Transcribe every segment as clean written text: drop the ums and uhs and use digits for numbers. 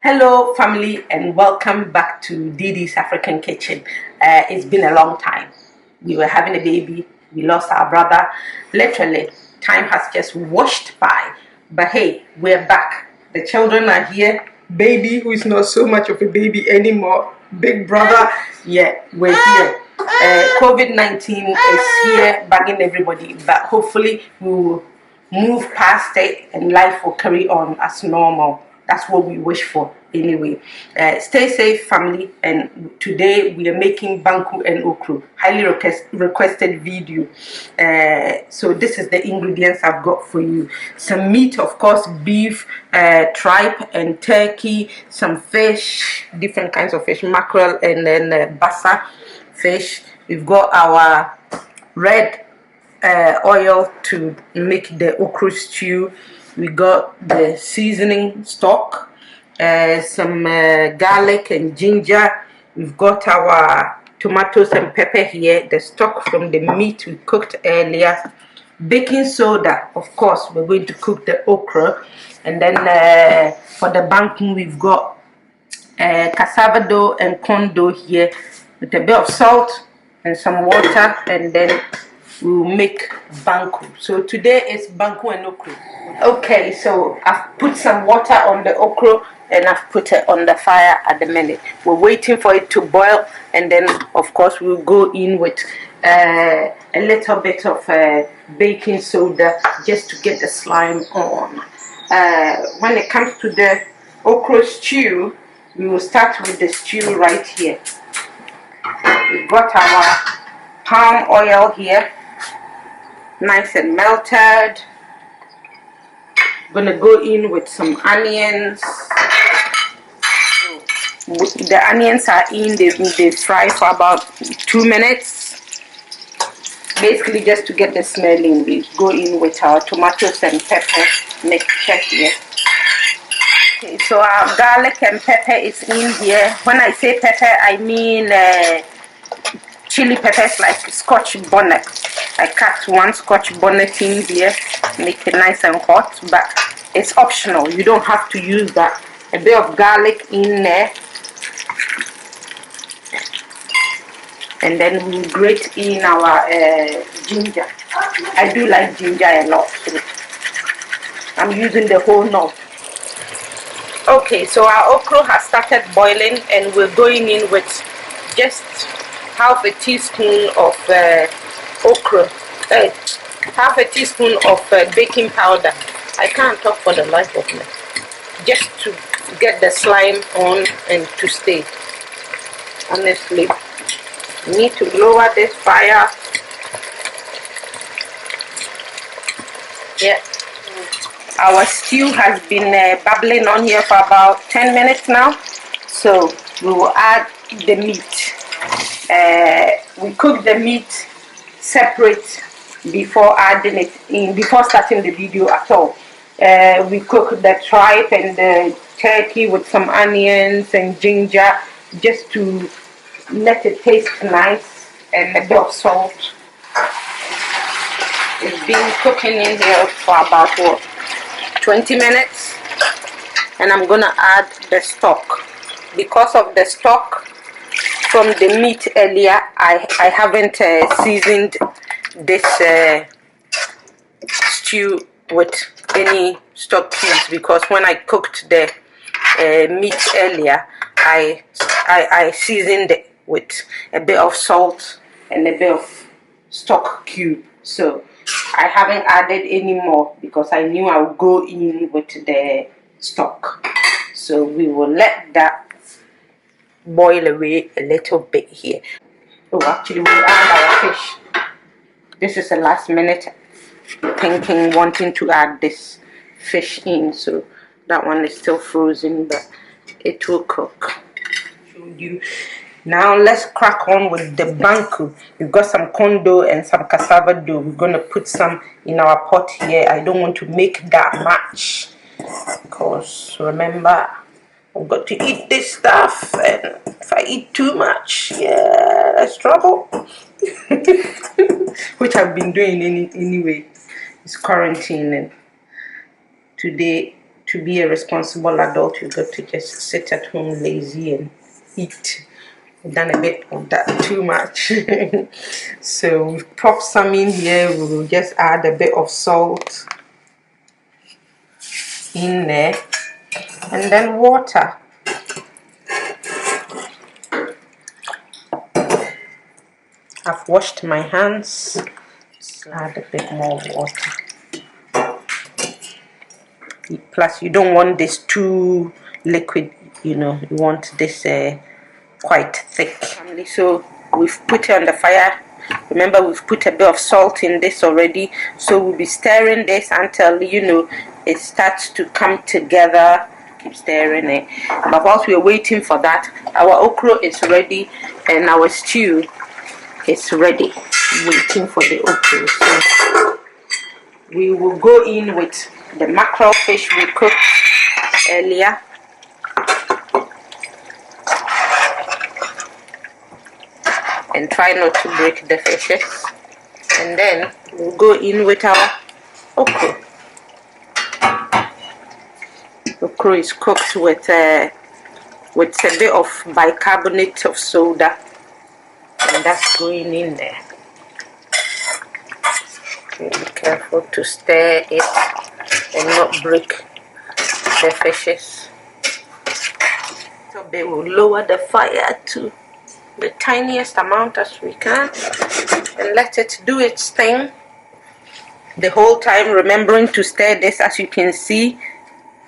Hello family and welcome back to Didi's African Kitchen. It's been a long time. We were having a baby, we lost our brother. Literally, time has just washed by. But hey, we're back. The children are here. Baby, who is not so much of a baby anymore. Big brother, yeah, we're here. COVID-19 is here bugging everybody, but hopefully we will move past it and life will carry on as normal. That's what we wish for anyway. Stay safe family, and today we are making Banku and Okra, highly requested video. So this is the ingredients I've got for you. Some meat, of course, beef, tripe and turkey, some fish, different kinds of fish, mackerel and then bassa fish. We've got our red oil to make the okra stew. We got the seasoning stock, some garlic and ginger. We've got our tomatoes and pepper here, the stock from the meat we cooked earlier, baking soda, of course. We're going to cook the okra, and then for the banku we've got cassava dough and corn dough here with a bit of salt and some water, and then we'll make banku. So today is banku and okra. Okay, so I've put some water on the okra and I've put it on the fire at the minute. We're waiting for it to boil, and then of course we'll go in with a little bit of baking soda just to get the slime on. When it comes to the okra stew, we will start with the stew right here. We've got our palm oil here, nice and melted. Gonna go in with some onions. The onions are in, they fry for about 2 minutes, basically just to get the smell in. We go in with our tomatoes and pepper mixture here. Okay, so our garlic and pepper is in here. When I say pepper, I mean chili peppers, like scotch bonnet. I cut one scotch bonnet in here, make it nice and hot, but it's optional. You don't have to use that. A bit of garlic in there, and then we grate in our ginger. I do like ginger a lot, so I'm using the whole knob. Okay, so our okra has started boiling, and we're going in with just half a teaspoon of okra, half a teaspoon of baking powder. I can't talk for the life of me. Just to get the slime on and to stay. Honestly, you need to lower this fire. Yeah. Our stew has been bubbling on here for about 10 minutes now. So we will add the meat. We cook the meat separate before adding it in, before starting the video at all. We cook the tripe and the turkey with some onions and ginger just to let it taste nice, and a bit of salt. It's been cooking in here for about 20 minutes, and I'm gonna add the stock. Because of the stock from the meat earlier, I haven't seasoned this stew with any stock cubes, because when I cooked the meat earlier, I seasoned it with a bit of salt and a bit of stock cube. So I haven't added any more because I knew I would go in with the stock. So we will let that boil away a little bit here. Oh, actually we'll add our fish. This is a last minute thinking, wanting to add this fish in, so that one is still frozen, but it will cook. Now let's crack on with the banku. We've got some corn dough and some cassava dough. We're going to put some in our pot here. I don't want to make that much, because remember, I've got to eat this stuff, and if I eat too much, yeah, that's trouble. Which I've been doing anyway. It's quarantine, and today to be a responsible adult, you've got to just sit at home lazy and eat. We've done a bit of that too much. So we've popped some in here. We will just add a bit of salt in there, and then water. I've washed my hands. Just add a bit more water. Plus, you don't want this too liquid, you know, you want this quite thick. So we've put it on the fire. Remember, we've put a bit of salt in this already, so we'll be stirring this until, you know, it starts to come together. Keep stirring it. But whilst we're waiting for that, our okra is ready and our stew is ready, waiting for the okra. So we will go in with the mackerel fish we cooked earlier. And try not to break the fishes. And then we'll go in with our okra. Okra is cooked with a bit of bicarbonate of soda, and that's going in there. Okay, be careful to stir it and not break the fishes. So they will lower the fire to the tiniest amount as we can and let it do its thing the whole time, remembering to stir this. As you can see,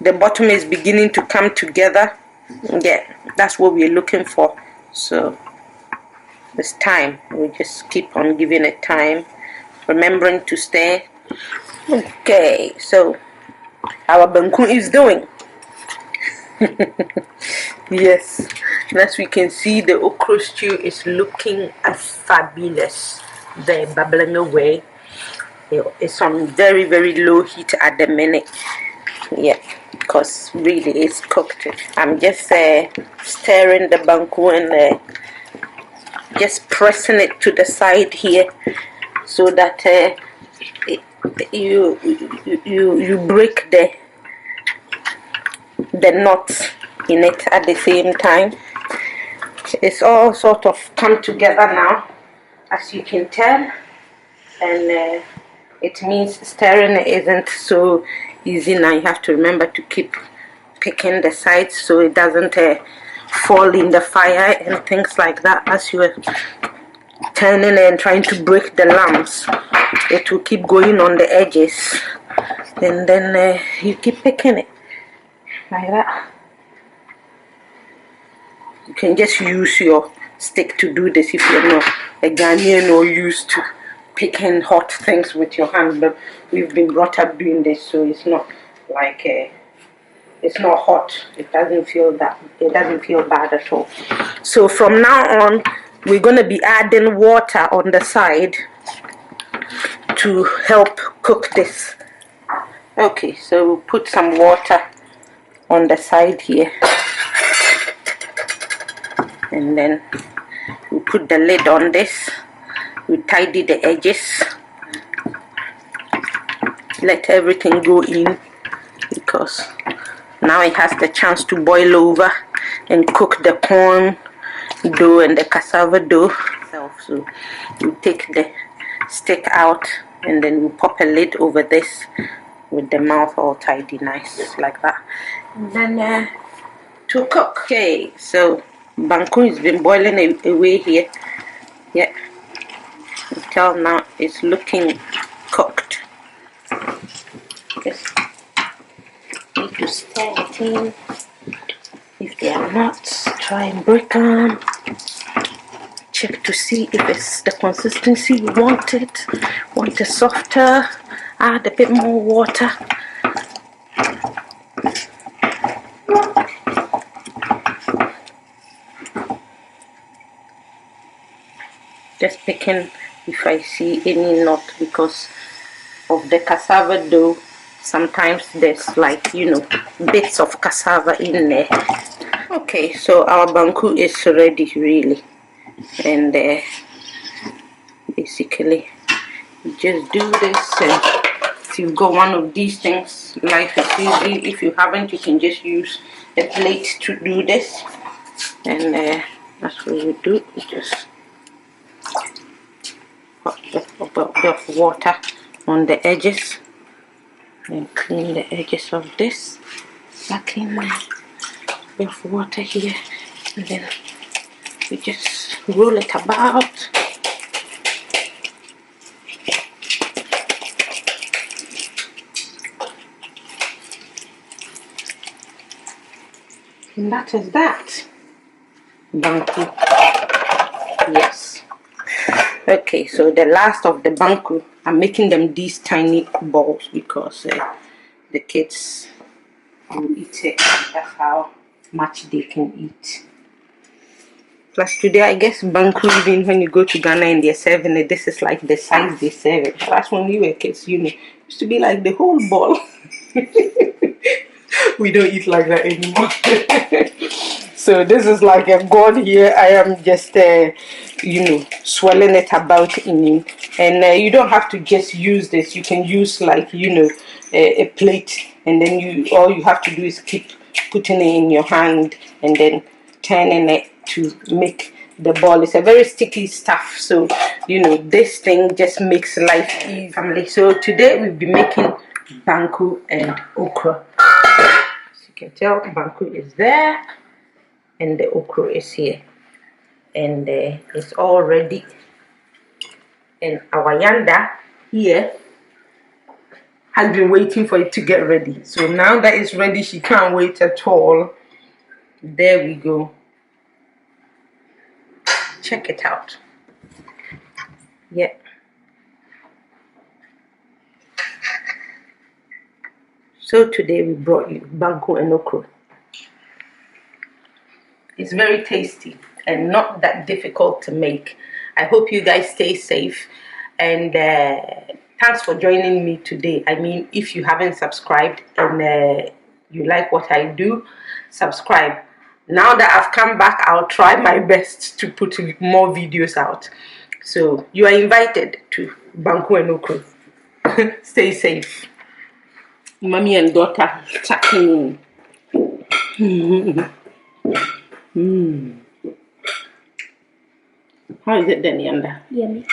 the bottom is beginning to come together. Yeah, that's what we're looking for. So it's time. We just keep on giving it time, remembering to stir. Okay, so our banku is doing. Yes, and as we can see, the okra stew is looking fabulous. They're bubbling away. It's on very, very low heat at the minute. Yeah, because really it's cooked. I'm just stirring the banku and just pressing it to the side here so that you break the knots in it at the same time. It's all sort of come together now, as you can tell, and it means stirring isn't so easy now. You have to remember to keep picking the sides so it doesn't fall in the fire and things like that. As you are turning and trying to break the lumps, it will keep going on the edges, and then you keep picking it like that. You can just use your stick to do this if you're not a Ghanaian or used to picking hot things with your hand. But we've been brought up doing this, so it's not like it's not hot. It doesn't feel bad at all. So from now on, we're gonna be adding water on the side to help cook this. Okay, so we'll put some water on the side here, and then we put the lid on this. We tidy the edges, let everything go in, because now it has the chance to boil over and cook the corn dough and the cassava dough. So we take the stick out and then we pop a lid over this with the mouth all tidy nice like that, and then to cook. Okay, so banku has been boiling away here. Yeah, until now it's looking cooked. Just need to stir it in. If they are not, try and break them. Check to see if it's the consistency you want it. Want it softer, add a bit more water. Just picking if I see any knot, because of the cassava dough. Sometimes there's, like, you know, bits of cassava in there. Okay, so our banku is ready really, and basically you just do this and If you've got one of these things, life is easy. If you haven't, you can just use a plate to do this. And that's what we do. We just put a bit of water on the edges and clean the edges of this. Back in there, a bit of water here, and then we just roll it about. And that is that. Banku. Yes. Okay, so the last of the banku, I'm making them these tiny balls because the kids will eat it. That's how much they can eat. Plus today, I guess banku, even when you go to Ghana and they're serving it, this is like the size they serve it. That's when we were kids, you know, it used to be like the whole ball. We don't eat like that anymore. So this is like a god here. I am just, you know, swirling it about in you. And you don't have to just use this. You can use like, you know, a plate. And then all you have to do is keep putting it in your hand and then turning it to make the ball. It's a very sticky stuff. So, you know, this thing just makes life easy. Family. So today we'll be making banku and okra. As you can tell, banku is there. And the okra is here, and it's all ready. And our yanda here has been waiting for it to get ready. So now that it's ready, she can't wait at all. There we go. Check it out. Yeah. So today we brought you banku and okra. It's very tasty and not that difficult to make. I hope you guys stay safe, and thanks for joining me today. I mean, if you haven't subscribed and you like what I do, subscribe. Now that I've come back, I'll try my best to put more videos out. So you are invited to Banku and Okra. Stay safe. Mommy and daughter chatting. How is it then, Yanda? Yummy.